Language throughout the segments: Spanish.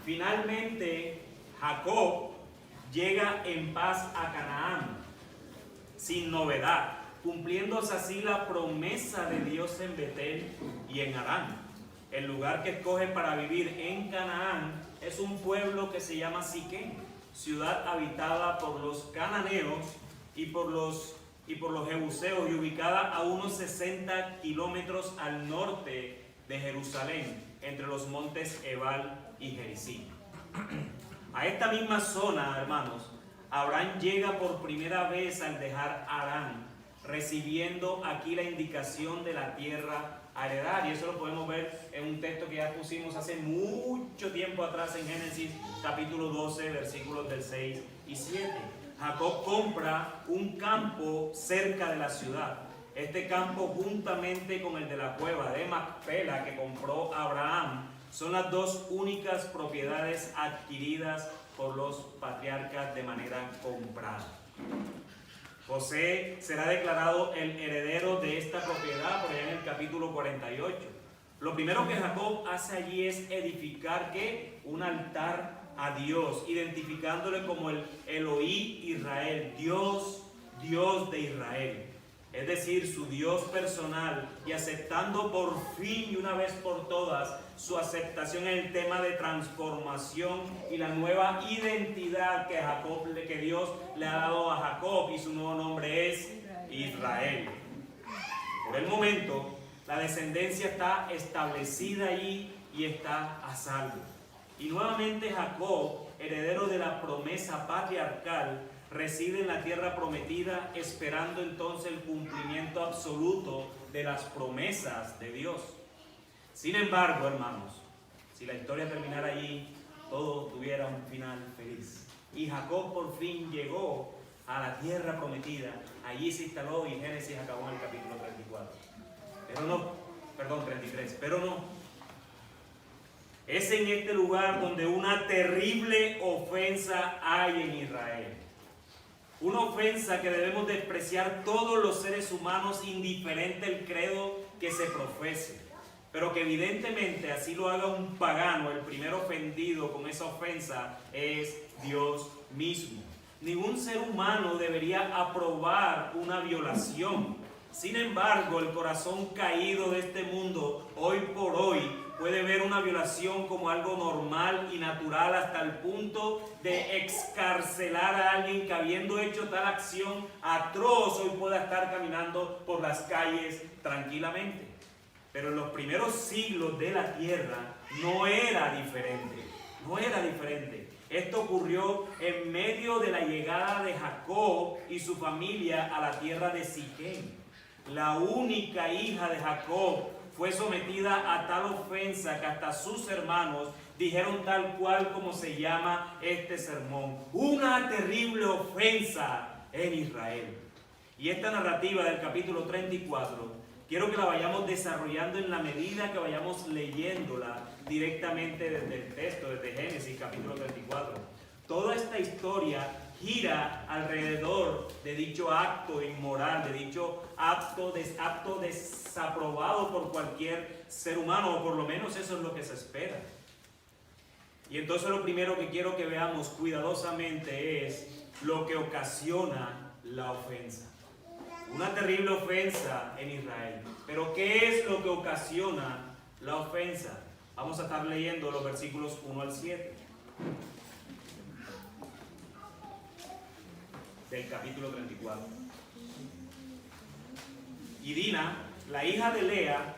Finalmente, Jacob llega en paz a Canaán, sin novedad, cumpliéndose así la promesa de Dios en Betel y en Harán. El lugar que escoge para vivir en Canaán es un pueblo que se llama Siquem, ciudad habitada por los cananeos y por los jebuseos, y ubicada a unos 60 kilómetros al norte de Jerusalén, entre los montes Ebal y Gerizim. A esta misma zona, hermanos, Abraham llega por primera vez al dejar Harán, recibiendo aquí la indicación de la tierra a heredar. Y eso lo podemos ver en un texto que ya pusimos hace mucho tiempo atrás en Génesis capítulo 12, versículos del 6 y 7. Jacob compra un campo cerca de la ciudad. Este campo, juntamente con el de la cueva de Macpela que compró Abraham, son las dos únicas propiedades adquiridas por los patriarcas de manera comprada. José será declarado el heredero de esta propiedad por allá en el capítulo 48. Lo primero que Jacob hace allí es edificar ¿qué? Un altar a Dios, identificándole como el Elohí Israel, Dios de Israel. Es decir, su Dios personal, y aceptando por fin y una vez por todas su aceptación en el tema de transformación y la nueva identidad que Dios le ha dado a Jacob, y su nuevo nombre es Israel. Por el momento, la descendencia está establecida allí y está a salvo. Y nuevamente Jacob, heredero de la promesa patriarcal, reside en la tierra prometida, esperando entonces el cumplimiento absoluto de las promesas de Dios. Sin embargo, hermanos, si la historia terminara allí, todo tuviera un final feliz. Y Jacob por fin llegó a la tierra prometida. Allí se instaló, y Génesis acabó en el capítulo 33. Pero no. Es en este lugar donde una terrible ofensa hay en Israel. Una ofensa que debemos despreciar todos los seres humanos, indiferente el credo que se profese. Pero que evidentemente así lo haga un pagano, el primer ofendido con esa ofensa es Dios mismo. Ningún ser humano debería aprobar una violación. Sin embargo, el corazón caído de este mundo, hoy por hoy, puede ver una violación como algo normal y natural, hasta el punto de excarcelar a alguien que, habiendo hecho tal acción atroz, hoy pueda estar caminando por las calles tranquilamente. Pero en los primeros siglos de la tierra no era diferente. Esto ocurrió en medio de la llegada de Jacob y su familia a la tierra de Siquem. La única hija de Jacob fue sometida a tal ofensa que hasta sus hermanos dijeron tal cual como se llama este sermón: una terrible ofensa en Israel. Y esta narrativa del capítulo 34, quiero que la vayamos desarrollando en la medida que vayamos leyéndola directamente desde el texto, desde Génesis capítulo 34. Toda esta historia gira alrededor de dicho acto inmoral, de dicho acto desaprobado por cualquier ser humano, o por lo menos eso es lo que se espera. Y entonces lo primero que quiero que veamos cuidadosamente es lo que ocasiona la ofensa. Una terrible ofensa en Israel. Pero ¿qué es lo que ocasiona la ofensa? Vamos a estar leyendo los versículos 1 al 7. Del capítulo 34. Y Dina, la hija de Lea,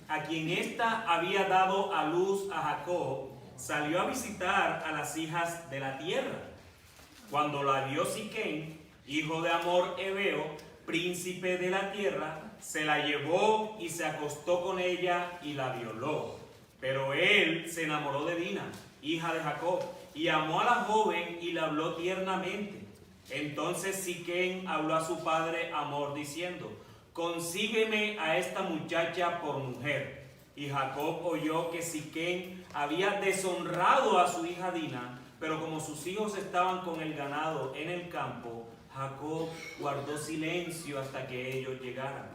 a quien ésta había dado a luz a Jacob, salió a visitar a las hijas de la tierra. Cuando la vio Siquem, hijo de Hamor Heveo, príncipe de la tierra, se la llevó y se acostó con ella y la violó. Pero él se enamoró de Dina, hija de Jacob, y amó a la joven y la habló tiernamente. Entonces Siquem habló a su padre Hamor diciendo: consígueme a esta muchacha por mujer. Y Jacob oyó que Siquem había deshonrado a su hija Dina, pero como sus hijos estaban con el ganado en el campo, Jacob guardó silencio hasta que ellos llegaran.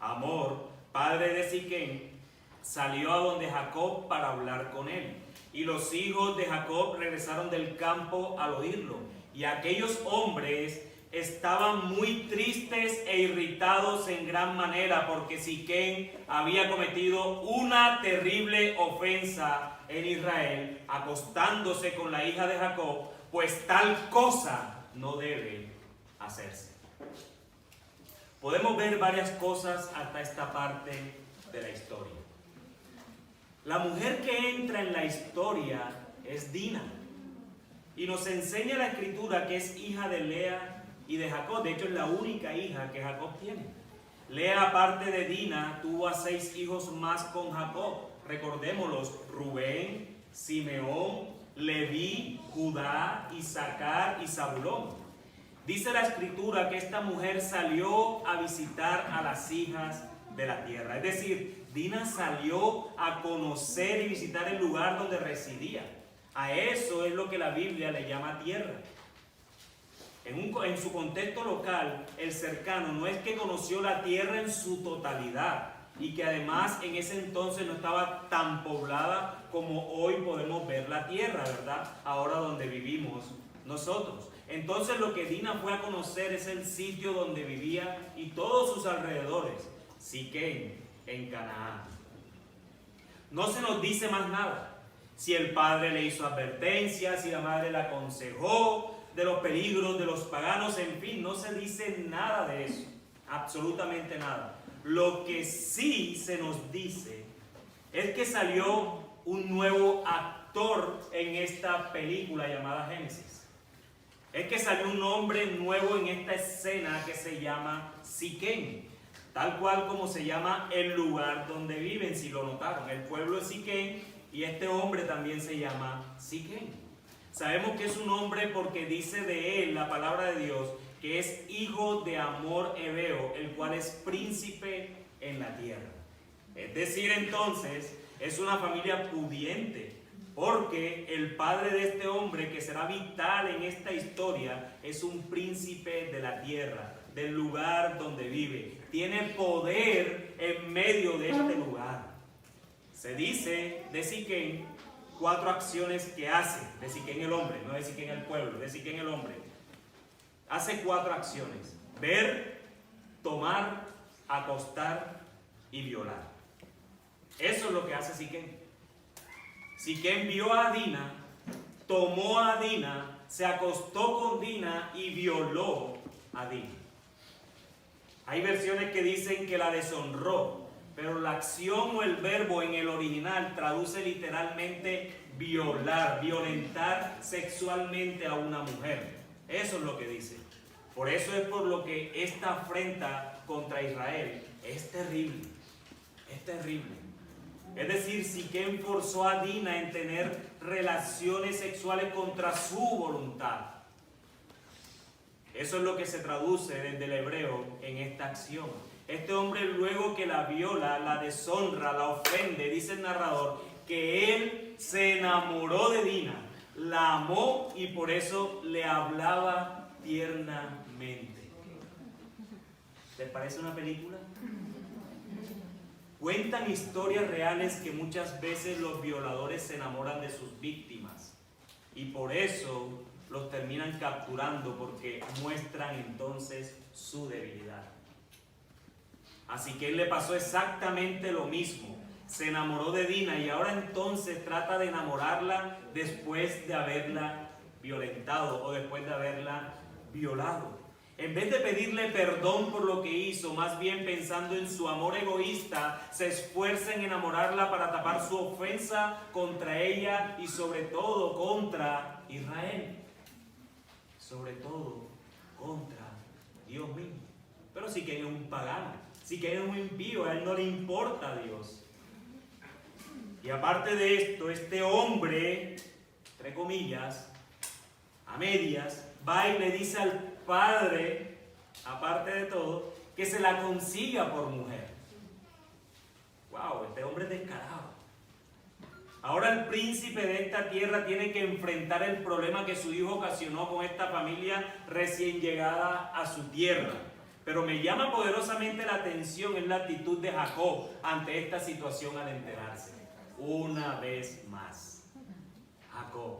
Hamor, padre de Siquem, salió a donde Jacob para hablar con él. Y los hijos de Jacob regresaron del campo al oírlo. Y aquellos hombres estaban muy tristes e irritados en gran manera, porque Siquem había cometido una terrible ofensa en Israel, acostándose con la hija de Jacob, pues tal cosa no debe hacerse. Podemos ver varias cosas hasta esta parte de la historia. La mujer que entra en la historia es Dina, y nos enseña la escritura que es hija de Lea y de Jacob. De hecho, es la única hija que Jacob tiene. Lea, aparte de Dina, tuvo a 6 hijos más con Jacob. Recordémoslos: Rubén, Simeón, Leví, Judá, Isaacar y Zabulón. Dice la escritura que esta mujer salió a visitar a las hijas de la tierra. Es decir, Dina salió a conocer y visitar el lugar donde residía. A eso es lo que la Biblia le llama tierra. En su contexto local, el cercano, no es que conoció la tierra en su totalidad, y que además en ese entonces no estaba tan poblada como hoy podemos ver la tierra, ¿verdad? Ahora donde vivimos nosotros. Entonces lo que Dina fue a conocer es el sitio donde vivía y todos sus alrededores, Siquem, en Canaán. No se nos dice más nada. Si el padre le hizo advertencias, si la madre la aconsejó de los peligros de los paganos, en fin, no se dice nada de eso, absolutamente nada. Lo que sí se nos dice es que salió un nuevo actor en esta película llamada Génesis. Es que salió un hombre nuevo en esta escena que se llama Siquem, tal cual como se llama el lugar donde viven, si lo notaron. El pueblo es Siquem y este hombre también se llama Siquem. Sabemos que es un hombre porque dice de él la palabra de Dios que es hijo de Hamor Hebeo, el cual es príncipe en la tierra. Es decir, entonces, es una familia pudiente, porque el padre de este hombre, que será vital en esta historia, es un príncipe de la tierra, del lugar donde vive. Tiene poder en medio de este lugar. Se dice de Siquem 4 acciones que hace, de Siquem el hombre, no de Siquem el pueblo, de Siquem el hombre. Hace 4 acciones: ver, tomar, acostar y violar. Eso es lo que hace Siquem. Siquem vio a Dina, tomó a Dina, se acostó con Dina y violó a Dina. Hay versiones que dicen que la deshonró, pero la acción o el verbo en el original traduce literalmente violar, violentar sexualmente a una mujer. Eso es lo que dice. Por eso es por lo que esta afrenta contra Israel es terrible. Es terrible. Es decir, Siquem forzó a Dina en tener relaciones sexuales contra su voluntad. Eso es lo que se traduce desde el hebreo en esta acción. Este hombre, luego que la viola, la deshonra, la ofende, dice el narrador que él se enamoró de Dina, la amó y por eso le hablaba tiernamente. ¿Les parece una película? Cuentan historias reales que muchas veces los violadores se enamoran de sus víctimas y por eso los terminan capturando, porque muestran entonces su debilidad. Así que él le pasó exactamente lo mismo. Se enamoró de Dina y ahora entonces trata de enamorarla después de haberla violentado o después de haberla violado. En vez de pedirle perdón por lo que hizo, más bien pensando en su amor egoísta, se esfuerza en enamorarla para tapar su ofensa contra ella y sobre todo contra Israel. Sobre todo contra Dios mismo. Pero Siquem es un pagano, Siquem es un impío, a él no le importa a Dios. Y aparte de esto, este hombre, entre comillas, a medias, va y le dice al padre, aparte de todo, que se la consiga por mujer. Wow, este hombre es descarado. Ahora el príncipe de esta tierra tiene que enfrentar el problema que su hijo ocasionó con esta familia recién llegada a su tierra. Pero me llama poderosamente la atención en la actitud de Jacob ante esta situación al enterarse. Una vez más, Jacob,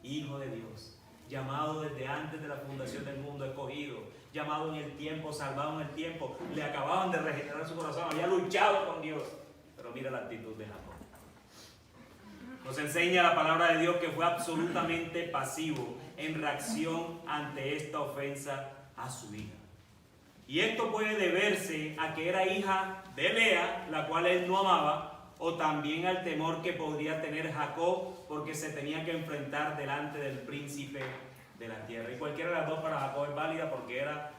hijo de Dios, llamado desde antes de la fundación del mundo, escogido, llamado en el tiempo, salvado en el tiempo, le acababan de regenerar su corazón, había luchado con Dios. Pero mira la actitud de Jacob. Nos enseña la palabra de Dios que fue absolutamente pasivo en reacción ante esta ofensa a su hija. Y esto puede deberse a que era hija de Lea, la cual él no amaba, o también al temor que podría tener Jacob porque se tenía que enfrentar delante del príncipe de la tierra. Y cualquiera de las dos para Jacob es válida porque era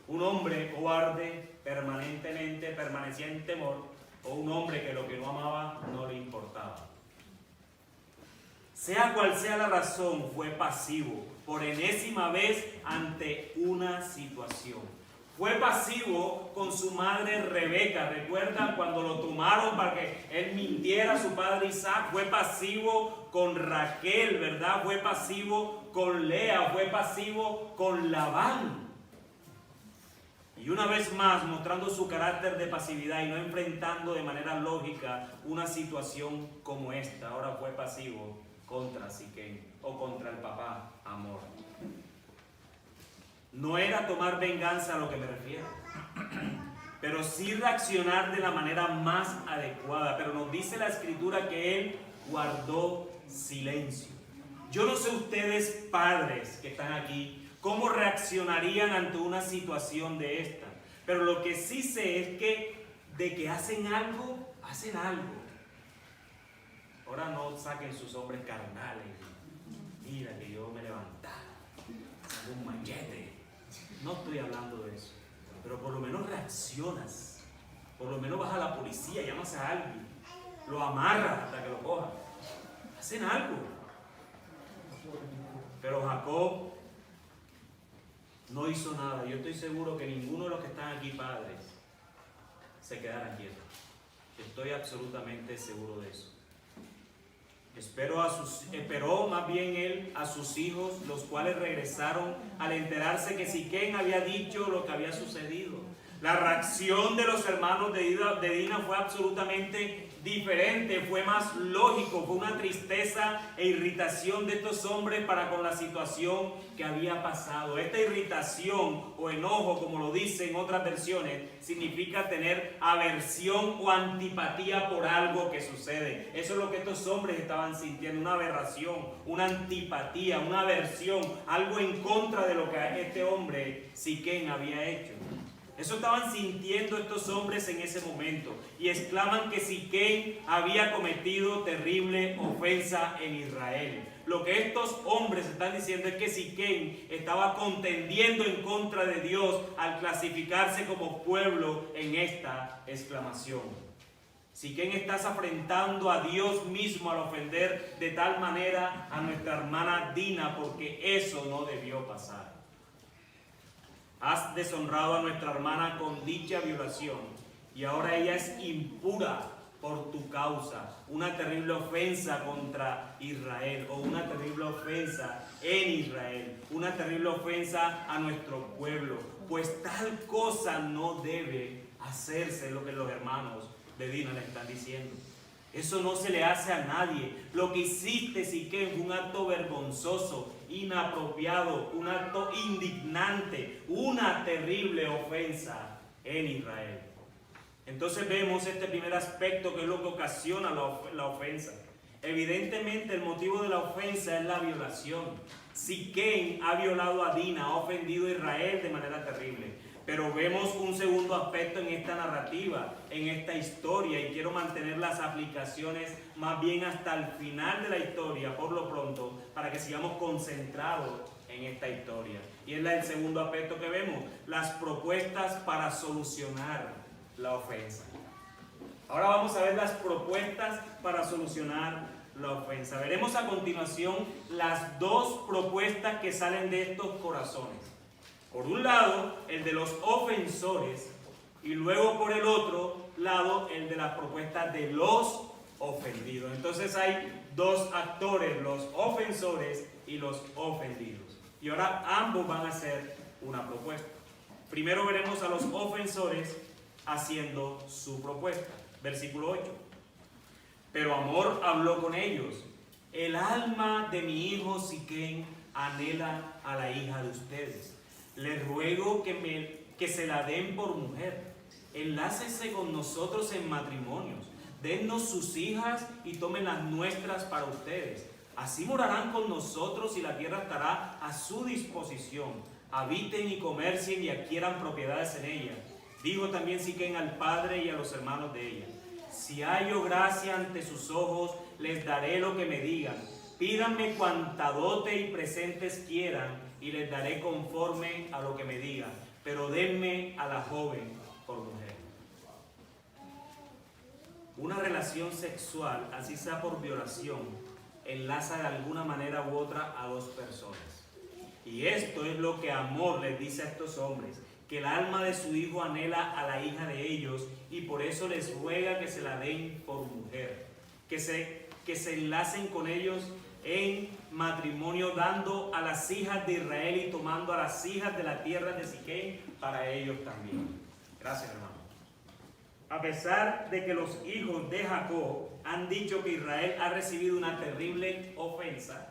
un hombre cobarde, permanentemente permanecía en temor, o un hombre que lo que no amaba no le importaba. Sea cual sea la razón, fue pasivo por enésima vez ante una situación. Fue pasivo con su madre Rebeca. ¿Recuerdan cuando lo tomaron para que él mintiera a su padre Isaac? Fue pasivo con Raquel, ¿verdad? Fue pasivo con Lea, fue pasivo con Labán. Y una vez más, mostrando su carácter de pasividad y no enfrentando de manera lógica una situación como esta, ahora fue pasivo contra Siquem o contra el papá Hamor. No era tomar venganza a lo que me refiero, pero sí reaccionar de la manera más adecuada. Pero nos dice la Escritura que él guardó silencio. Yo no sé ustedes, padres que están aquí, cómo reaccionarían ante una situación de esta. Pero lo que sí sé es que de que hacen algo, hacen algo. Ahora no saquen sus hombres carnales. Mira que yo me levantaba, saco un machete. No estoy hablando de eso. Pero por lo menos reaccionas. Por lo menos vas a la policía, llamas a alguien. Lo amarras hasta que lo cojan. Hacen algo. Pero Jacob no hizo nada. Yo estoy seguro que ninguno de los que están aquí, padres, se quedaran quietos. Estoy absolutamente seguro de eso. Esperó más bien él a sus hijos, los cuales regresaron al enterarse que Siquem había dicho lo que había sucedido. La reacción de los hermanos de Dina fue absolutamente diferente, fue más lógico, fue una tristeza e irritación de estos hombres para con la situación que había pasado. Esta irritación o enojo, como lo dicen otras versiones, significa tener aversión o antipatía por algo que sucede. Eso es lo que estos hombres estaban sintiendo, una aberración, una antipatía, una aversión, algo en contra de lo que este hombre Siquem había hecho. Eso estaban sintiendo estos hombres en ese momento y exclaman que Siquem había cometido terrible ofensa en Israel. Lo que estos hombres están diciendo es que Siquem estaba contendiendo en contra de Dios al clasificarse como pueblo en esta exclamación. Siquem estás afrentando a Dios mismo al ofender de tal manera a nuestra hermana Dina, porque eso no debió pasar. Has deshonrado a nuestra hermana con dicha violación y ahora ella es impura por tu causa. Una terrible ofensa contra Israel o una terrible ofensa en Israel. Una terrible ofensa a nuestro pueblo. Pues tal cosa no debe hacerse, lo que los hermanos de Dina le están diciendo. Eso no se le hace a nadie. Lo que hiciste, Siquem, fue un acto vergonzoso, inapropiado, un acto indignante, una terrible ofensa en Israel. Entonces vemos este primer aspecto que es lo que ocasiona la ofensa. Evidentemente el motivo de la ofensa es la violación. Siquem ha violado a Dina, ha ofendido a Israel de manera terrible. Pero vemos un segundo aspecto en esta narrativa, en esta historia, y quiero mantener las aplicaciones más bien hasta el final de la historia, por lo pronto, para que sigamos concentrados en esta historia. Y es el segundo aspecto que vemos, las propuestas para solucionar la ofensa. Ahora vamos a ver las propuestas para solucionar la ofensa. Veremos a continuación las dos propuestas que salen de estos corazones, Por un lado, el de los ofensores, y luego por el otro lado, el de las propuestas de los ofendidos. Entonces hay dos actores, los ofensores y los ofendidos. Y ahora ambos van a hacer una propuesta. Primero veremos a los ofensores haciendo su propuesta. Versículo 8. Pero Amor habló con ellos. El alma de mi hijo Siquén anhela a la hija de ustedes. Les ruego que se la den por mujer. Enlácese con nosotros en matrimonios. Dennos sus hijas y tomen las nuestras para ustedes. Así morarán con nosotros y la tierra estará a su disposición. Habiten y comercien y adquieran propiedades en ella. Dijo también Siquén al padre y a los hermanos de ella: si hallo gracia ante sus ojos, les daré lo que me digan. Pídanme cuanta dote y presentes quieran, y les daré conforme a lo que me digan. Pero denme a la joven por mujer. Una relación sexual, así sea por violación, enlaza de alguna manera u otra a dos personas. Y esto es lo que Amor les dice a estos hombres, que el alma de su hijo anhela a la hija de ellos y por eso les ruega que se la den por mujer, que se enlacen con ellos en matrimonio, dando a las hijas de Israel y tomando a las hijas de la tierra de Siquén para ellos también. Gracias, hermano. A pesar de que los hijos de Jacob han dicho que Israel ha recibido una terrible ofensa,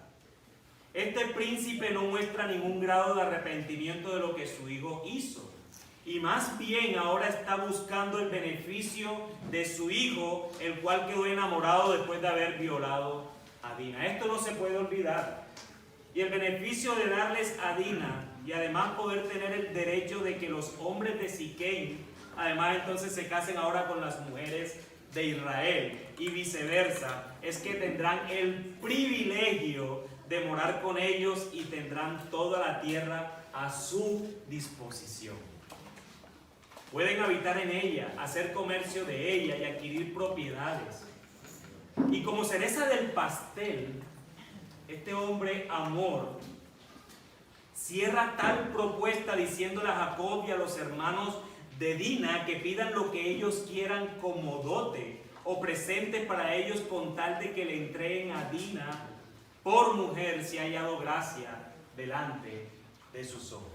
este príncipe no muestra ningún grado de arrepentimiento de lo que su hijo hizo. Y más bien ahora está buscando el beneficio de su hijo, el cual quedó enamorado después de haber violado a Dina. Esto no se puede olvidar. Y el beneficio de darles a Dina y además poder tener el derecho de que los hombres de Siquén además entonces se casen ahora con las mujeres de Israel y viceversa, es que tendrán el privilegio de morar con ellos y tendrán toda la tierra a su disposición. Pueden habitar en ella, hacer comercio de ella y adquirir propiedades. Y como cereza del pastel, este hombre Amor cierra tal propuesta diciéndole a Jacob y a los hermanos de Dina que pidan lo que ellos quieran como dote o presente para ellos con tal de que le entreguen a Dina por mujer si ha hallado gracia delante de sus ojos.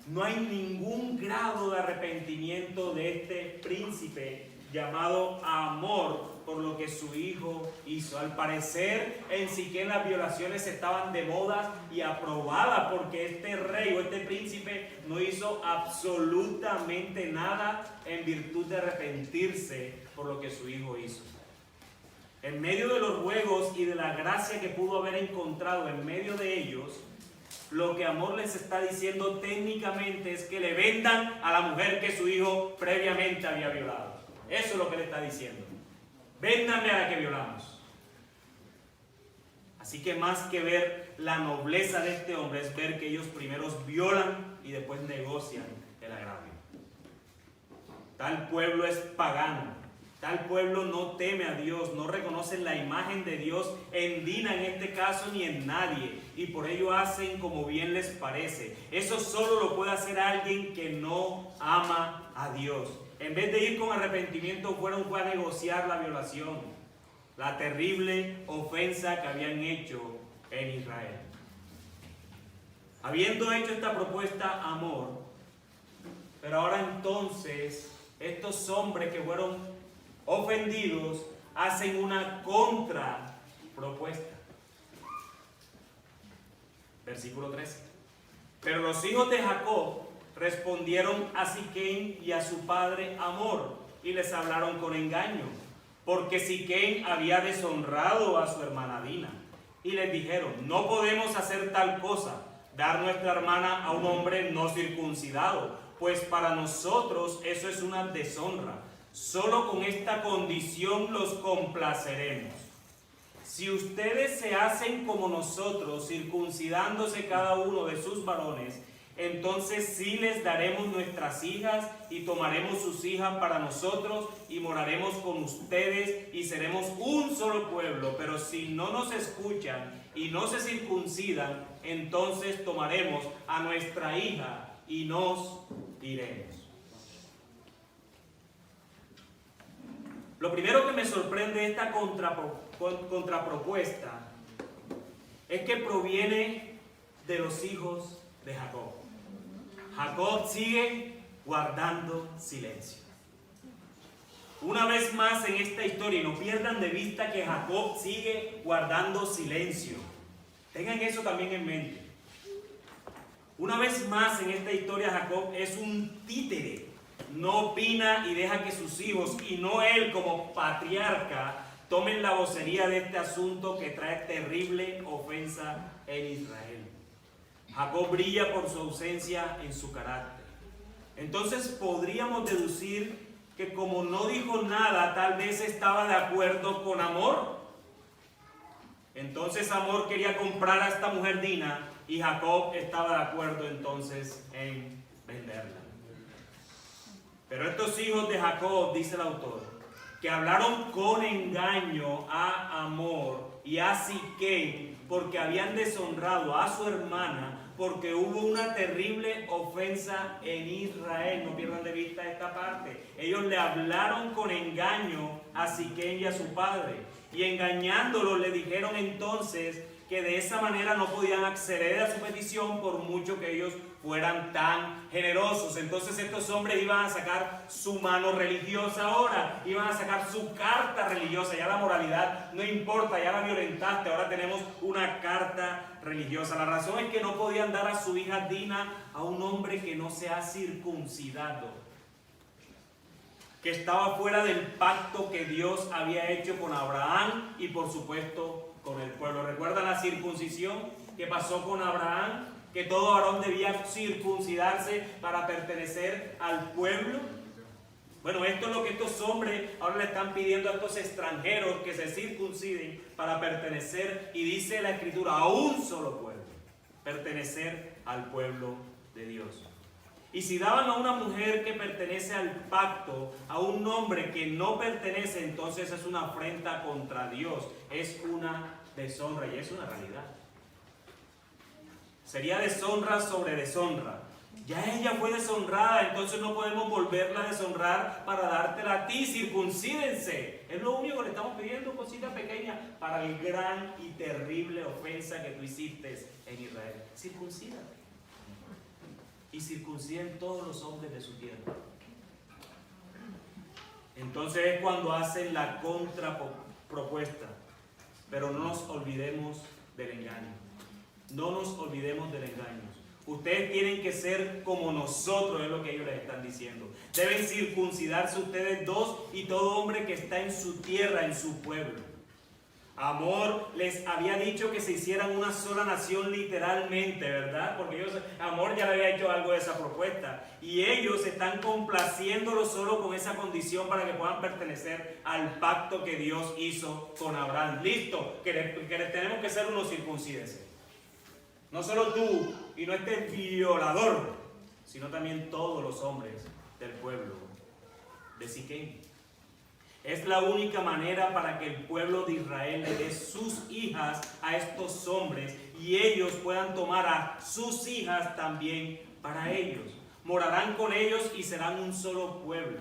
No hay ningún grado de arrepentimiento de este príncipe llamado Amor por lo que su hijo hizo. Al parecer en Siquén las violaciones estaban de moda y aprobadas porque este rey o este príncipe no hizo absolutamente nada en virtud de arrepentirse por lo que su hijo hizo. En medio de los ruegos y de la gracia que pudo haber encontrado en medio de ellos, lo que Amor les está diciendo técnicamente es que le vendan a la mujer que su hijo previamente había violado. Eso es lo que le está diciendo. Véndanme a la que violamos. Así que más que ver la nobleza de este hombre es ver que ellos primero violan y después negocian el agravio. Tal pueblo es pagano. Tal pueblo no teme a Dios, no reconoce la imagen de Dios en Dina en este caso ni en nadie. Y por ello hacen como bien les parece. Eso solo lo puede hacer alguien que no ama a Dios. En vez de ir con arrepentimiento, fue a negociar la violación, la terrible ofensa que habían hecho en Israel. Habiendo hecho esta propuesta, Amor, pero ahora entonces, estos hombres que fueron ofendidos hacen una contrapropuesta. Versículo 13. Pero los hijos de Jacob respondieron a Siquén y a su padre Amor y les hablaron con engaño, porque Siquén había deshonrado a su hermana Dina. Y les dijeron: no podemos hacer tal cosa, dar nuestra hermana a un hombre no circuncidado, pues para nosotros eso es una deshonra. Solo con esta condición los complaceremos. Si ustedes se hacen como nosotros, circuncidándose cada uno de sus varones, entonces sí les daremos nuestras hijas y tomaremos sus hijas para nosotros y moraremos con ustedes y seremos un solo pueblo. Pero si no nos escuchan y no se circuncidan, entonces tomaremos a nuestra hija y nos iremos. Lo primero que me sorprende de esta contrapropuesta es que proviene de los hijos de Jacob. Jacob sigue guardando silencio. Una vez más en esta historia, y no pierdan de vista que Jacob sigue guardando silencio. Tengan eso también en mente. Una vez más en esta historia, Jacob es un títere. No opina y deja que sus hijos, y no él como patriarca, tomen la vocería de este asunto que trae terrible ofensa en Israel. Jacob brilla por su ausencia en su carácter. Entonces podríamos deducir que como no dijo nada, tal vez estaba de acuerdo con Hamor. Entonces Hamor quería comprar a esta mujer Dina y Jacob estaba de acuerdo entonces en venderla. Pero estos hijos de Jacob, dice el autor, que hablaron con engaño a Hamor y a Siquem porque habían deshonrado a su hermana, porque hubo una terrible ofensa en Israel. No pierdan de vista esta parte. Ellos le hablaron con engaño a Siquem y a su padre, y engañándolo le dijeron entonces que de esa manera no podían acceder a su petición por mucho que ellos fueran tan generosos. Entonces estos hombres iban a sacar su mano religiosa ahora, iban a sacar su carta religiosa. Ya la moralidad no importa, ya la violentaste, ahora tenemos una carta religiosa. La razón es que no podían dar a su hija Dina a un hombre que no se ha circuncidado, que estaba fuera del pacto que Dios había hecho con Abraham y por supuesto con el pueblo. ¿Recuerdan la circuncisión que pasó con Abraham? Que todo varón debía circuncidarse para pertenecer al pueblo. Bueno, esto es lo que estos hombres ahora le están pidiendo a estos extranjeros, que se circunciden para pertenecer, y dice la Escritura, a un solo pueblo, pertenecer al pueblo de Dios. Y si daban a una mujer que pertenece al pacto a un hombre que no pertenece, entonces es una afrenta contra Dios, es una deshonra, y es una realidad. Sería deshonra sobre deshonra. Ya ella fue deshonrada, entonces no podemos volverla a deshonrar para dártela a ti. Circuncídense. Es lo único que le estamos pidiendo, cosita pequeña, para el gran y terrible ofensa que tú hiciste en Israel. Circuncídate. Y circunciden todos los hombres de su tierra. Entonces es cuando hacen la contrapropuesta. Pero no nos olvidemos del engaño. No nos olvidemos del engaño. Ustedes tienen que ser como nosotros, es lo que ellos les están diciendo. Deben circuncidarse ustedes dos y todo hombre que está en su tierra, en su pueblo. Hamor les había dicho que se hicieran una sola nación literalmente, ¿verdad? Porque Hamor ya le había hecho algo de esa propuesta. Y ellos están complaciéndolo solo con esa condición para que puedan pertenecer al pacto que Dios hizo con Abraham. Listo, que tenemos que ser unos circuncídense. No solo tú y no este violador, sino también todos los hombres del pueblo de Siquem. Es la única manera para que el pueblo de Israel le dé sus hijas a estos hombres y ellos puedan tomar a sus hijas también para ellos. Morarán con ellos y serán un solo pueblo.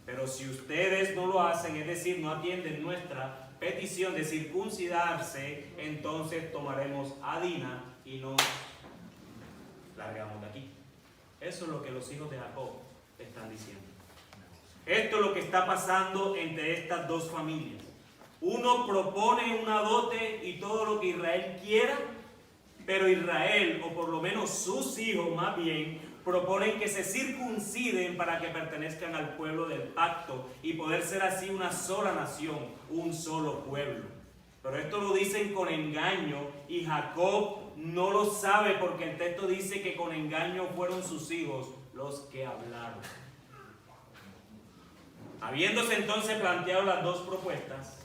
Pero si ustedes no lo hacen, es decir, no atienden nuestra petición de circuncidarse, entonces tomaremos a Dina y nos largamos de aquí. Eso es lo que los hijos de Jacob están diciendo. Esto es lo que está pasando entre estas dos familias. Uno propone una dote y todo lo que Israel quiera, pero Israel, o por lo menos sus hijos más bien, proponen que se circunciden para que pertenezcan al pueblo del pacto y poder ser así una sola nación, un solo pueblo. Pero esto lo dicen con engaño y Jacob no lo sabe porque el texto dice que con engaño fueron sus hijos los que hablaron. Habiéndose entonces planteado las dos propuestas,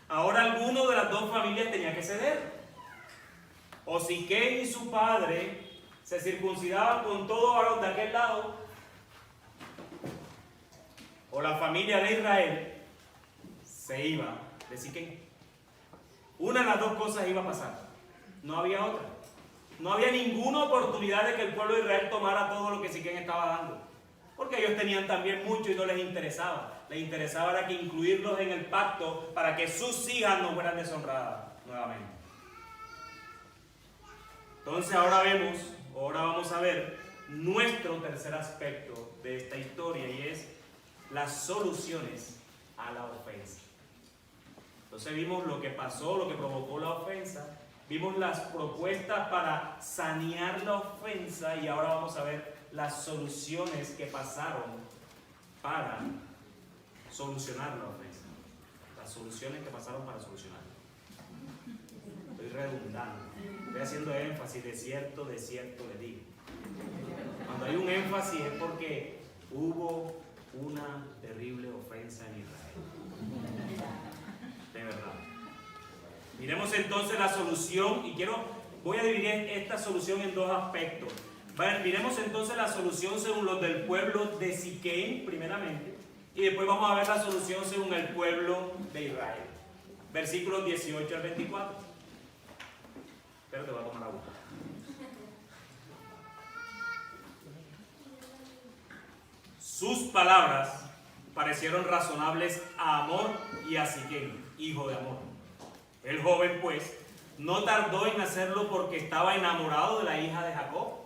ahora alguno de las dos familias tenía que ceder. O Siquem y su padre se circuncidaban con todo varón de aquel lado, o la familia de Israel se iba de Siquem. Una de las dos cosas iba a pasar, no había otra. No había ninguna oportunidad de que el pueblo de Israel tomara todo lo que Siquem estaba dando. Porque ellos tenían también mucho y no les interesaba. Les interesaba era que incluirlos en el pacto para que sus hijas no fueran deshonradas nuevamente. Entonces ahora vamos a ver nuestro tercer aspecto de esta historia, y es las soluciones a la ofensa. Entonces vimos lo que pasó, lo que provocó la ofensa, vimos las propuestas para sanear la ofensa, y ahora vamos a ver las soluciones que pasaron para solucionar la ofensa. Las soluciones que pasaron para solucionarla. Estoy redundando, estoy haciendo énfasis, de cierto le digo. Cuando hay un énfasis es porque hubo una terrible ofensa en Israel. De verdad. Miremos entonces la solución, y voy a dividir esta solución en dos aspectos. Miremos entonces la solución según los del pueblo de Siquem, primeramente, y después vamos a ver la solución según el pueblo de Israel. Versículos 18 al 24. Pero te voy a tomar agua. Sus palabras parecieron razonables a Amor y a Siquem, hijo de Amor. El joven, pues, no tardó en hacerlo porque estaba enamorado de la hija de Jacob.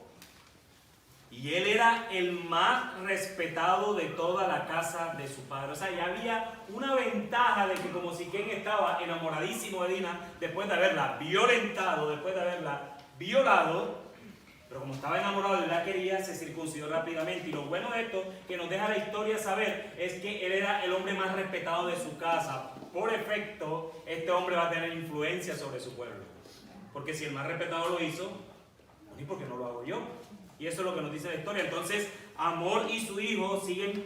Y él era el más respetado de toda la casa de su padre. O sea, ya había una ventaja de que como Siquem estaba enamoradísimo de Dina, después de haberla violentado, después de haberla violado, pero como estaba enamorado y la quería, se circuncidó rápidamente. Y lo bueno de esto, que nos deja la historia saber, es que él era el hombre más respetado de su casa. Por efecto, este hombre va a tener influencia sobre su pueblo. Porque si el más respetado lo hizo, ¿y por qué no lo hago yo? Y eso es lo que nos dice la historia. Entonces, Amor y su hijo Siquem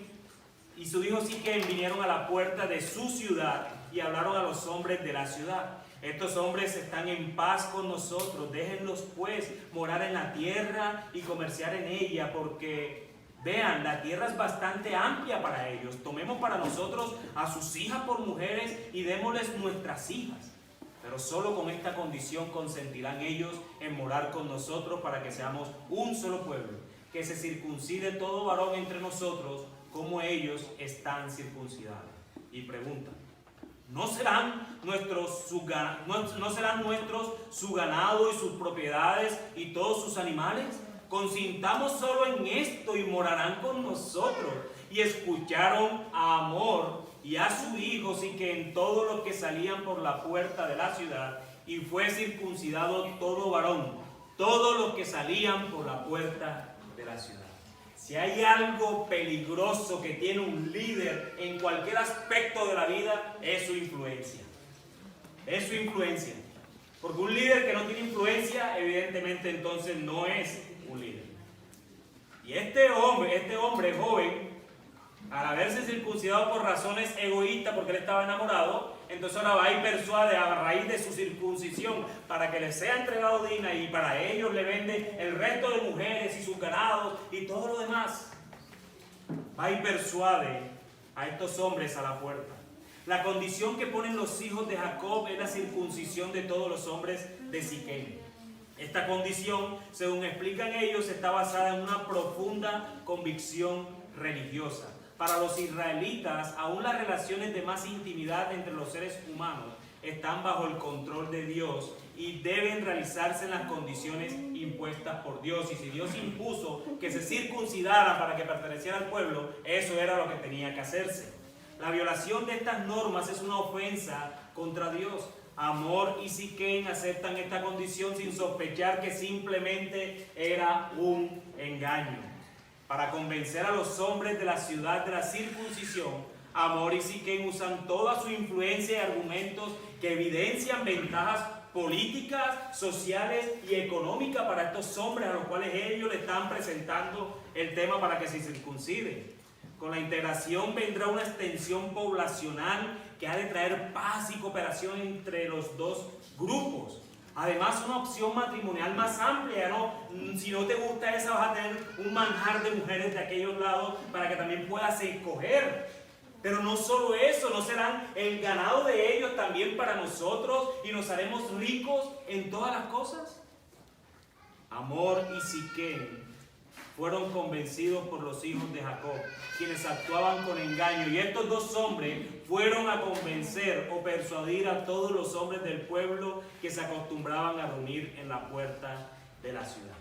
vinieron a la puerta de su ciudad y hablaron a los hombres de la ciudad. Estos hombres están en paz con nosotros, déjenlos pues morar en la tierra y comerciar en ella, porque vean, la tierra es bastante amplia para ellos. Tomemos para nosotros a sus hijas por mujeres y démosles nuestras hijas. Pero solo con esta condición consentirán ellos en morar con nosotros para que seamos un solo pueblo, que se circuncide todo varón entre nosotros como ellos están circuncidados. Y preguntan, ¿no serán nuestros su ganado y sus propiedades y todos sus animales? Consintamos solo en esto y morarán con nosotros. Y escucharon a Amor y a su hijo Siquem, todos los que salían por la puerta de la ciudad, y fue circuncidado todo varón, todos los que salían por la puerta de la ciudad. Si hay algo peligroso que tiene un líder en cualquier aspecto de la vida, es su influencia. Es su influencia. Porque un líder que no tiene influencia, evidentemente entonces no es un líder. Y este hombre joven, al haberse circuncidado por razones egoístas, porque él estaba enamorado, entonces ahora va y persuade a raíz de su circuncisión para que le sea entregado Dina, y para ellos le vende el resto de mujeres y sus ganados y todo lo demás. Va y persuade a estos hombres a la puerta. La condición que ponen los hijos de Jacob es la circuncisión de todos los hombres de Siquem. Esta condición, según explican ellos, está basada en una profunda convicción religiosa. Para los israelitas, aún las relaciones de más intimidad entre los seres humanos están bajo el control de Dios y deben realizarse en las condiciones impuestas por Dios. Y si Dios impuso que se circuncidara para que perteneciera al pueblo, eso era lo que tenía que hacerse. La violación de estas normas es una ofensa contra Dios. Amor y Siquem aceptan esta condición sin sospechar que simplemente era un engaño. Para convencer a los hombres de la ciudad de la circuncisión, Amor y Siquem usan toda su influencia y argumentos que evidencian ventajas políticas, sociales y económicas para estos hombres a los cuales ellos le están presentando el tema para que se circunciden. Con la integración vendrá una extensión poblacional que ha de traer paz y cooperación entre los dos grupos. Además, una opción matrimonial más amplia, ¿no? Si no te gusta esa, vas a tener un manjar de mujeres de aquellos lados para que también puedas escoger. Pero no solo eso, ¿no serán el ganado de ellos también para nosotros y nos haremos ricos en todas las cosas? Hamor y Siquem fueron convencidos por los hijos de Jacob, quienes actuaban con engaño. Y estos dos hombres fueron a convencer o persuadir a todos los hombres del pueblo que se acostumbraban a reunir en la puerta de la ciudad.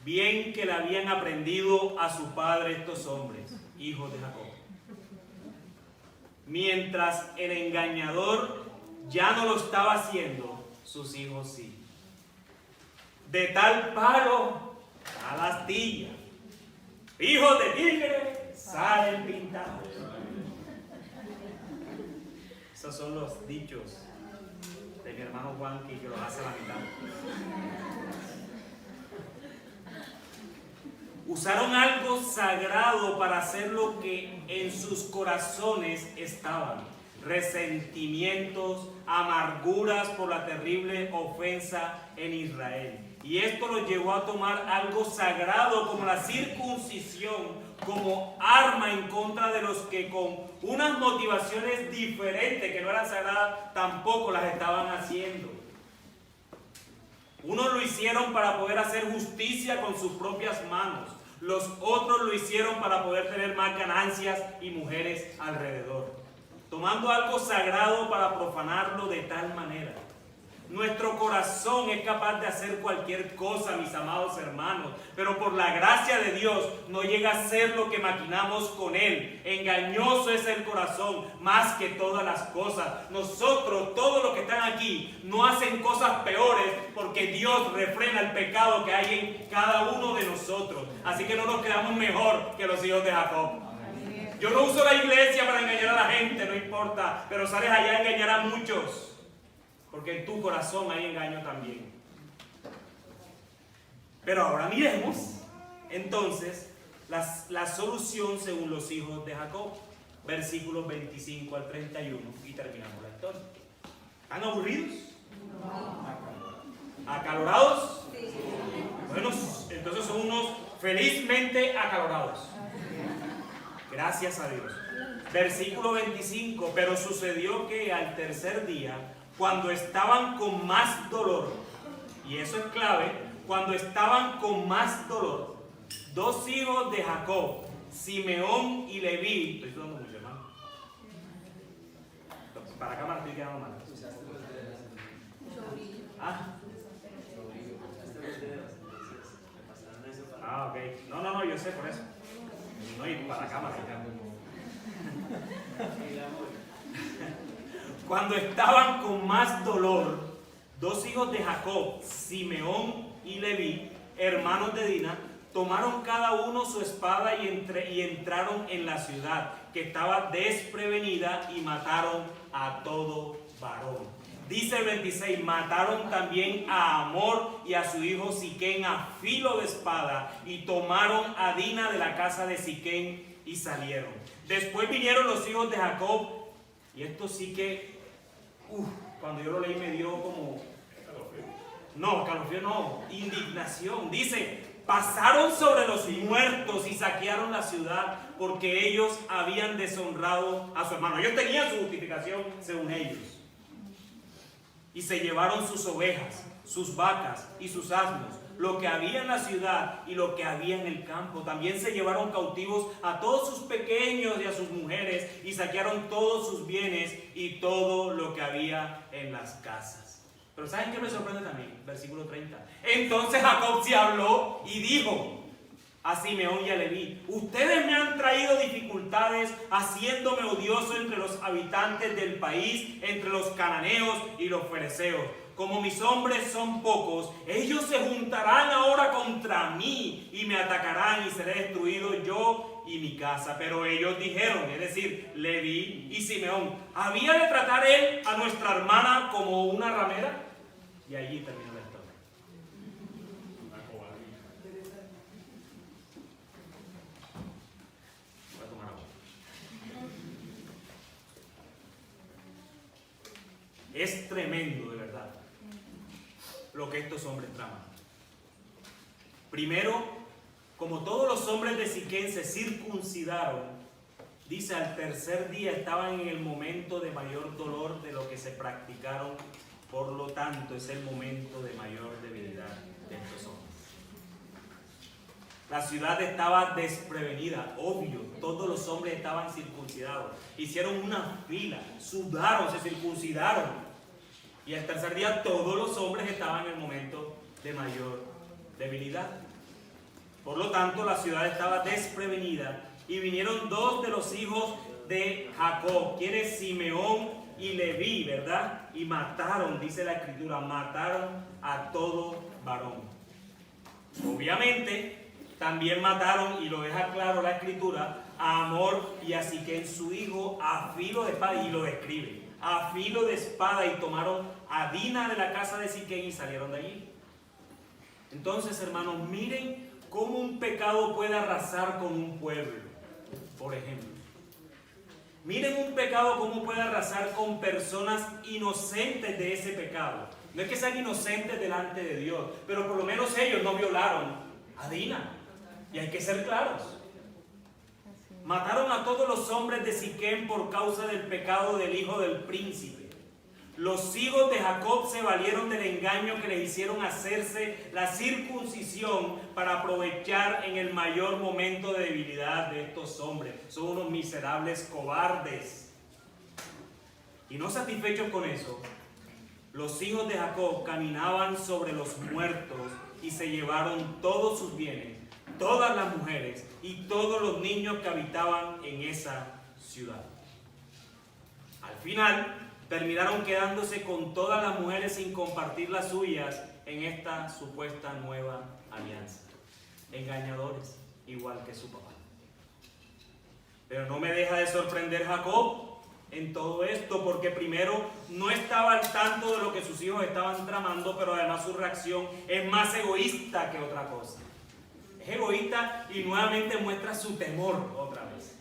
Bien que le habían aprendido a su padre estos hombres, hijos de Jacob. Mientras el engañador ya no lo estaba haciendo, sus hijos sí. De tal palo a la astilla, hijos de tigre salen pintados. Esos son los dichos de mi hermano Juan, que los hace a la mitad. Usaron algo sagrado para hacer lo que en sus corazones estaban: resentimientos, amarguras por la terrible ofensa en Israel. Y esto los llevó a tomar algo sagrado como la circuncisión como arma en contra de los que con unas motivaciones diferentes, que no eran sagradas, tampoco las estaban haciendo. Unos lo hicieron para poder hacer justicia con sus propias manos. Los otros lo hicieron para poder tener más ganancias y mujeres alrededor, tomando algo sagrado para profanarlo de tal manera. Nuestro corazón es capaz de hacer cualquier cosa, mis amados hermanos, pero por la gracia de Dios no llega a ser lo que maquinamos con él. Engañoso es el corazón más que todas las cosas. Nosotros, todos los que están aquí, no hacen cosas peores porque Dios refrena el pecado que hay en cada uno de nosotros. Así que no nos quedamos mejor que los hijos de Jacob. Yo no uso la iglesia para engañar a la gente, no importa, pero sales allá a engañar a muchos. Porque en tu corazón hay engaño también. Pero ahora miremos entonces la solución según los hijos de Jacob. Versículos 25 al 31 y terminamos la historia. ¿Están aburridos? No. ¿Acalorados? Sí. Bueno, entonces son unos felizmente acalorados. Gracias a Dios. Versículo 25. Pero sucedió que al tercer día, cuando estaban con más dolor, y eso es clave, cuando estaban con más dolor, dos hijos de Jacob, Simeón y Leví, estoy sudando mucho, hermano. Para acá me estoy quedando mal. Ok. No, yo sé por eso. No, y para acá me estoy quedando. Cuando estaban con más dolor, dos hijos de Jacob, Simeón y Leví, hermanos de Dina, tomaron cada uno su espada y entraron en la ciudad, que estaba desprevenida, y mataron a todo varón. Dice el 26, mataron también a Hamor y a su hijo Siquem a filo de espada, y tomaron a Dina de la casa de Siquem y salieron. Después vinieron los hijos de Jacob, y esto sí que, cuando yo lo leí me dio como, calofrío no, indignación. Dice, pasaron sobre los muertos y saquearon la ciudad porque ellos habían deshonrado a su hermano. Ellos tenían su justificación según ellos. Y se llevaron sus ovejas, sus vacas y sus asnos, lo que había en la ciudad y lo que había en el campo. También se llevaron cautivos a todos sus pequeños y a sus mujeres, y saquearon todos sus bienes y todo lo que había en las casas. Pero ¿saben qué me sorprende también? Versículo 30. Entonces Jacob se habló y dijo a Simeón y a Leví: ustedes me han traído dificultades, haciéndome odioso entre los habitantes del país, entre los cananeos y los fereceos. Como mis hombres son pocos, ellos se juntarán ahora contra mí y me atacarán, y seré destruido yo y mi casa. Pero ellos dijeron, es decir, Leví y Simeón: ¿había de tratar él a nuestra hermana como una ramera? Y allí terminó la historia. Voy a tomar agua. Es tremendo, de verdad, lo que estos hombres traman. Primero, como todos los hombres de Siquem se circuncidaron, dice, al tercer día estaban en el momento de mayor dolor de lo que se practicaron Por lo tanto, es el momento de mayor debilidad de estos hombres. La ciudad estaba desprevenida, obvio, todos los hombres estaban circuncidados. Hicieron una fila, sudaron, se circuncidaron. Y al tercer día todos los hombres estaban en el momento de mayor debilidad. Por lo tanto, la ciudad estaba desprevenida y vinieron dos de los hijos de Jacob, quienes Simeón y Leví, ¿verdad? Y mataron, dice la escritura, mataron a todo varón. Obviamente, también mataron, y lo deja claro la escritura, a Hamor y a Siquem su hijo a filo de espada, y lo describe, a filo de espada, y tomaron a Dina de la casa de Siquem y salieron de allí. Entonces, hermanos, miren cómo un pecado puede arrasar con un pueblo, por ejemplo. Miren un pecado cómo puede arrasar con personas inocentes de ese pecado. No es que sean inocentes delante de Dios, pero por lo menos ellos no violaron a Dina. Y hay que ser claros. Mataron a todos los hombres de Siquem por causa del pecado del hijo del príncipe. Los hijos de Jacob se valieron del engaño que les hicieron hacerse la circuncisión para aprovechar en el mayor momento de debilidad de estos hombres. Son unos miserables cobardes. Y no satisfechos con eso, los hijos de Jacob caminaban sobre los muertos y se llevaron todos sus bienes, todas las mujeres y todos los niños que habitaban en esa ciudad. Al final, terminaron quedándose con todas las mujeres sin compartir las suyas en esta supuesta nueva alianza. Engañadores, igual que su papá. Pero no me deja de sorprender Jacob en todo esto, porque primero no estaba al tanto de lo que sus hijos estaban tramando, pero además su reacción es más egoísta que otra cosa. Es egoísta y nuevamente muestra su temor otra vez.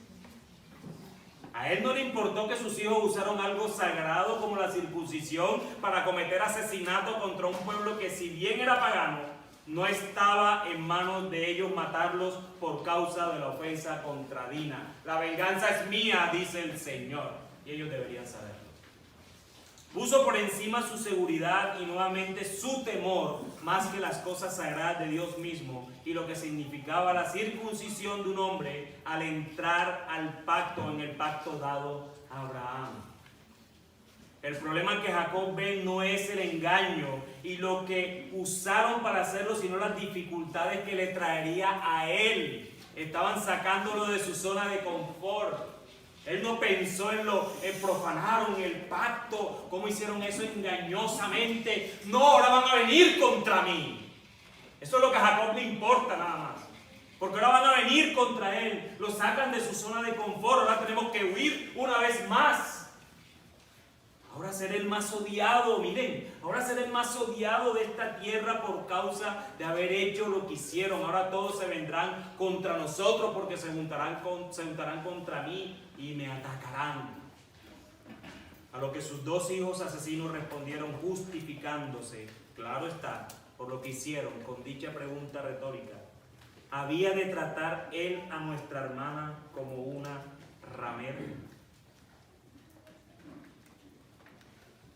A él no le importó que sus hijos usaron algo sagrado como la circuncisión para cometer asesinato contra un pueblo que, si bien era pagano, no estaba en manos de ellos matarlos por causa de la ofensa contra Dina. La venganza es mía, dice el Señor, y ellos deberían saberlo. Puso por encima su seguridad y nuevamente su temor más que las cosas sagradas de Dios mismo y lo que significaba la circuncisión de un hombre al entrar al pacto, en el pacto dado a Abraham. El problema que Jacob ve no es el engaño y lo que usaron para hacerlo, sino las dificultades que le traería a él. Estaban sacándolo de su zona de confort. Él no pensó en profanaron el pacto, cómo hicieron eso engañosamente. No, ahora van a venir contra mí. Eso es lo que a Jacob le importa nada más. Porque ahora van a venir contra él. Lo sacan de su zona de confort. Ahora tenemos que huir una vez más. Ahora ser el más odiado, miren. Ahora ser el más odiado de esta tierra por causa de haber hecho lo que hicieron. Ahora todos se vendrán contra nosotros porque se juntarán contra mí y me atacarán. A lo que sus dos hijos asesinos respondieron justificándose, claro está, por lo que hicieron con dicha pregunta retórica. ¿Había de tratar él a nuestra hermana como una ramera?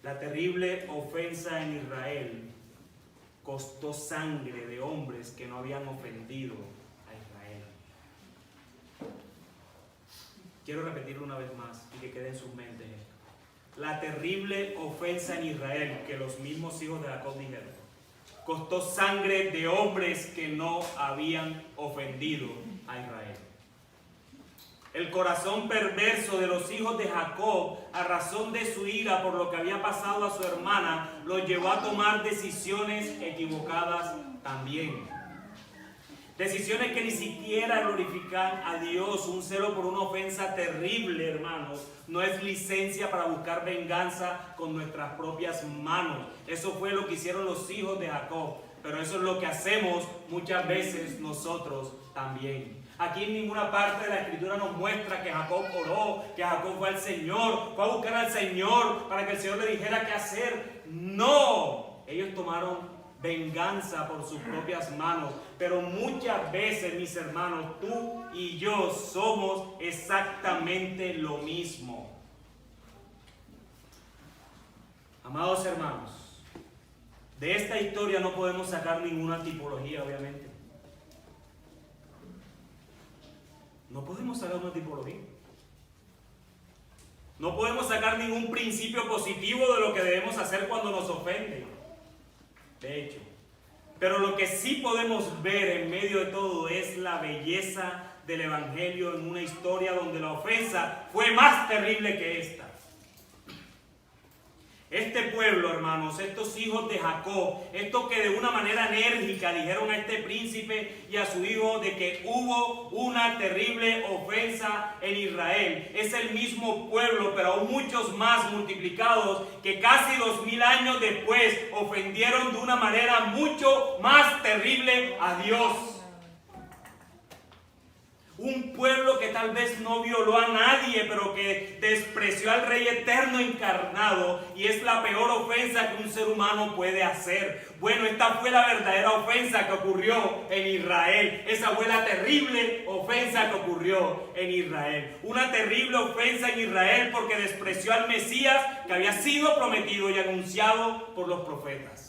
La terrible ofensa en Israel costó sangre de hombres que no habían ofendido a Israel. Quiero repetirlo una vez más y que quede en sus mentes esto. La terrible ofensa en Israel que los mismos hijos de Jacob dijeron costó sangre de hombres que no habían ofendido a Israel. El corazón perverso de los hijos de Jacob, a razón de su ira por lo que había pasado a su hermana, los llevó a tomar decisiones equivocadas también. Decisiones que ni siquiera glorifican a Dios. Un celo por una ofensa terrible, hermanos, no es licencia para buscar venganza con nuestras propias manos. Eso fue lo que hicieron los hijos de Jacob, pero eso es lo que hacemos muchas veces nosotros también. Aquí en ninguna parte de la Escritura nos muestra que Jacob oró, que Jacob fue al Señor, fue a buscar al Señor para que el Señor le dijera qué hacer. No, ellos tomaron venganza por sus propias manos. Pero muchas veces, mis hermanos, tú y yo somos exactamente lo mismo. Amados hermanos, De esta historia no podemos sacar ninguna tipología, obviamente. No podemos sacar una tipología. No podemos sacar ningún principio positivo de lo que debemos hacer cuando nos ofenden. De hecho. Pero lo que sí podemos ver en medio de todo es la belleza del Evangelio en una historia donde la ofensa fue más terrible que esta. Este pueblo, hermanos, estos hijos de Jacob, estos que de una manera enérgica dijeron a este príncipe y a su hijo de que hubo una terrible ofensa en Israel. Es el mismo pueblo, pero aún muchos más multiplicados, que casi 2000 años después ofendieron de una manera mucho más terrible a Dios. Un pueblo que tal vez no violó a nadie, pero que despreció al Rey Eterno encarnado, y es la peor ofensa que un ser humano puede hacer. Bueno, esta fue la verdadera ofensa que ocurrió en Israel. Esa fue la terrible ofensa que ocurrió en Israel. Una terrible ofensa en Israel porque despreció al Mesías que había sido prometido y anunciado por los profetas.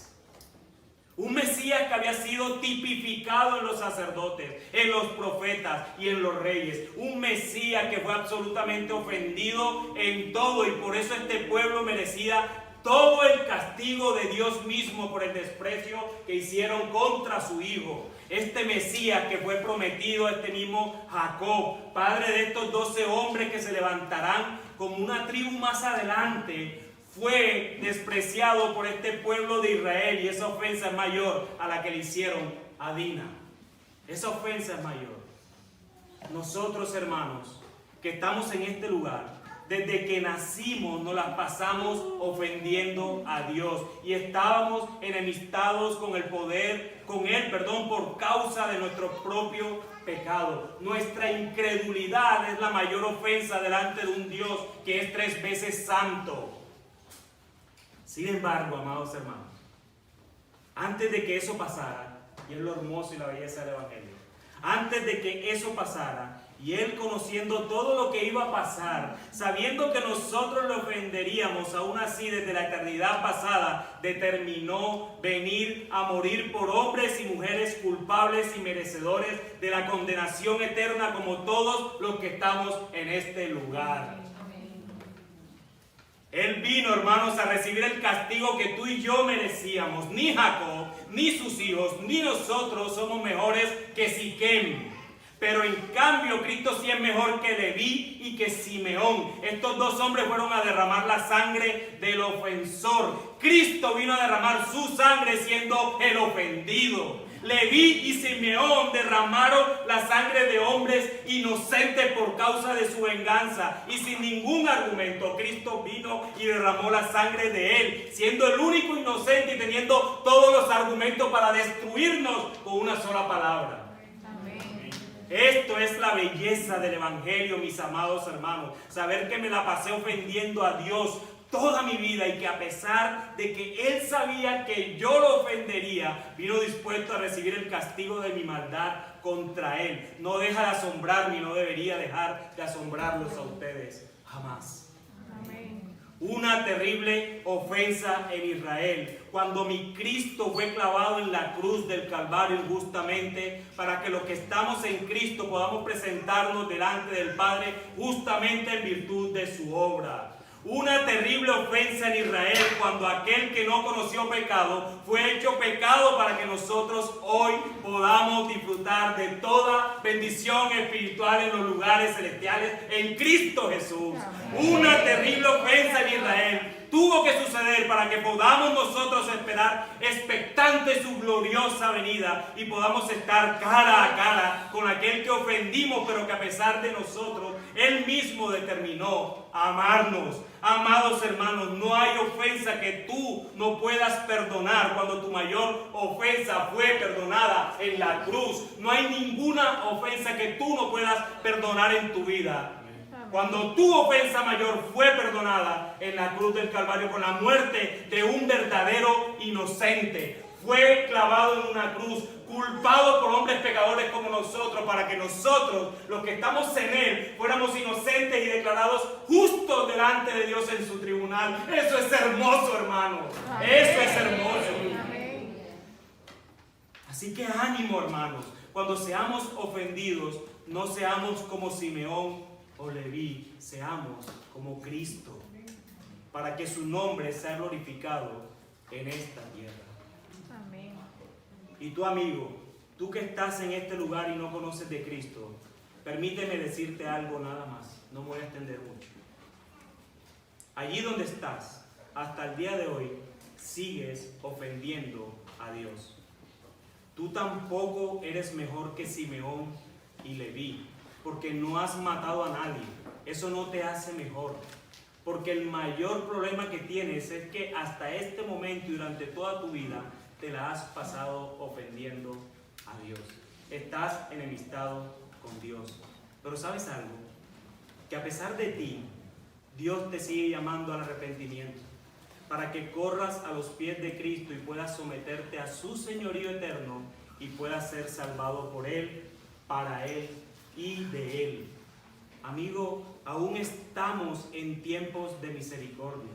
Un Mesías que había sido tipificado en los sacerdotes, en los profetas y en los reyes. Un Mesías que fue absolutamente ofendido en todo, y por eso este pueblo merecía todo el castigo de Dios mismo por el desprecio que hicieron contra su hijo. Este Mesías que fue prometido a este mismo Jacob, padre de estos 12 hombres que se levantarán como una tribu más adelante, fue despreciado por este pueblo de Israel, y esa ofensa es mayor a la que le hicieron a Dina. Esa ofensa es mayor. Nosotros, hermanos, que estamos en este lugar, desde que nacimos nos las pasamos ofendiendo a Dios y estábamos enemistados con Él, por causa de nuestro propio pecado. Nuestra incredulidad es la mayor ofensa delante de un Dios que es 3 veces santo. Sin embargo, amados hermanos, antes de que eso pasara, y es lo hermoso y la belleza del Evangelio, antes de que eso pasara, y él conociendo todo lo que iba a pasar, sabiendo que nosotros le ofenderíamos, aún así desde la eternidad pasada, determinó venir a morir por hombres y mujeres culpables y merecedores de la condenación eterna, como todos los que estamos en este lugar. Él vino, hermanos, a recibir el castigo que tú y yo merecíamos. Ni Jacob, ni sus hijos, ni nosotros somos mejores que Siquem. Pero en cambio, Cristo sí es mejor que Leví y que Simeón. Estos 2 hombres fueron a derramar la sangre del ofensor. Cristo vino a derramar su sangre siendo el ofendido. Leví y Simeón derramaron la sangre de hombres inocentes por causa de su venganza, y sin ningún argumento Cristo vino y derramó la sangre de él, siendo el único inocente y teniendo todos los argumentos para destruirnos con una sola palabra. Esto es la belleza del Evangelio, mis amados hermanos. Saber que me la pasé ofendiendo a Dios toda mi vida, y que a pesar de que Él sabía que yo lo ofendería, vino dispuesto a recibir el castigo de mi maldad contra Él. No deja de asombrarme y no debería dejar de asombrarlos a ustedes jamás. Amén. Una terrible ofensa en Israel, cuando mi Cristo fue clavado en la cruz del Calvario injustamente, para que los que estamos en Cristo podamos presentarnos delante del Padre justamente en virtud de su obra. Una terrible ofensa en Israel, cuando aquel que no conoció pecado fue hecho pecado para que nosotros hoy podamos disfrutar de toda bendición espiritual en los lugares celestiales en Cristo Jesús. Una terrible ofensa en Israel tuvo que suceder para que podamos nosotros esperar expectante su gloriosa venida y podamos estar cara a cara con aquel que ofendimos, pero que a pesar de nosotros Él mismo determinó amarnos. Amados hermanos, no hay ofensa que tú no puedas perdonar cuando tu mayor ofensa fue perdonada en la cruz. No hay ninguna ofensa que tú no puedas perdonar en tu vida. Cuando tu ofensa mayor fue perdonada en la cruz del Calvario con la muerte de un verdadero inocente. Fue clavado en una cruz, culpado por hombres pecadores como nosotros, para que nosotros, los que estamos en Él, fuéramos inocentes y declarados justos delante de Dios en su tribunal. Eso es hermoso, hermano. Eso es hermoso. Así que ánimo, hermanos. Cuando seamos ofendidos, no seamos como Simeón o Leví, seamos como Cristo, para que su nombre sea glorificado en esta tierra. Amén. Y tú, amigo, tú que estás en este lugar y no conoces de Cristo, permíteme decirte algo nada más, no me voy a extender mucho. Allí donde estás, hasta el día de hoy, sigues ofendiendo a Dios. Tú tampoco eres mejor que Simeón y Leví, porque no has matado a nadie. Eso no te hace mejor. Porque el mayor problema que tienes es que hasta este momento y durante toda tu vida te la has pasado ofendiendo a Dios. Estás enemistado con Dios. Pero ¿sabes algo? Que a pesar de ti, Dios te sigue llamando al arrepentimiento, para que corras a los pies de Cristo y puedas someterte a su señorío eterno y puedas ser salvado por Él, para Él y de Él. Amigo, aún estamos en tiempos de misericordia.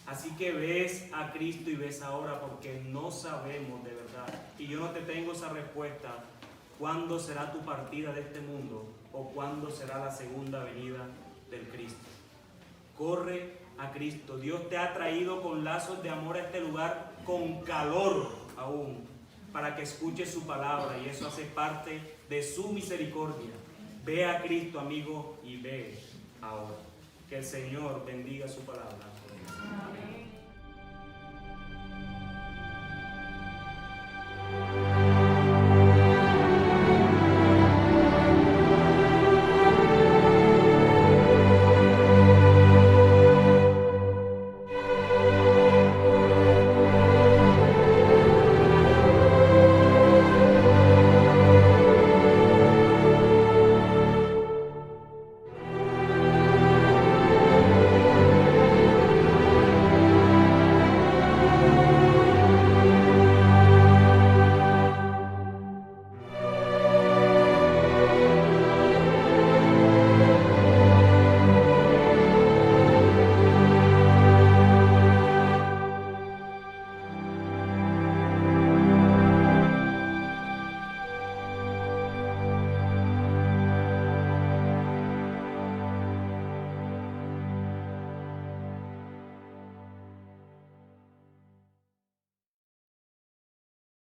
Así que ves a Cristo y ves ahora, porque no sabemos de verdad. Y yo no te tengo esa respuesta. ¿Cuándo será tu partida de este mundo? ¿O cuándo será la segunda venida del Cristo? Corre a Cristo. Dios te ha traído con lazos de amor a este lugar, con calor aún, para que escuches su palabra, y eso hace parte de su misericordia. Ve a Cristo, amigo, y ve ahora. Que el Señor bendiga su palabra.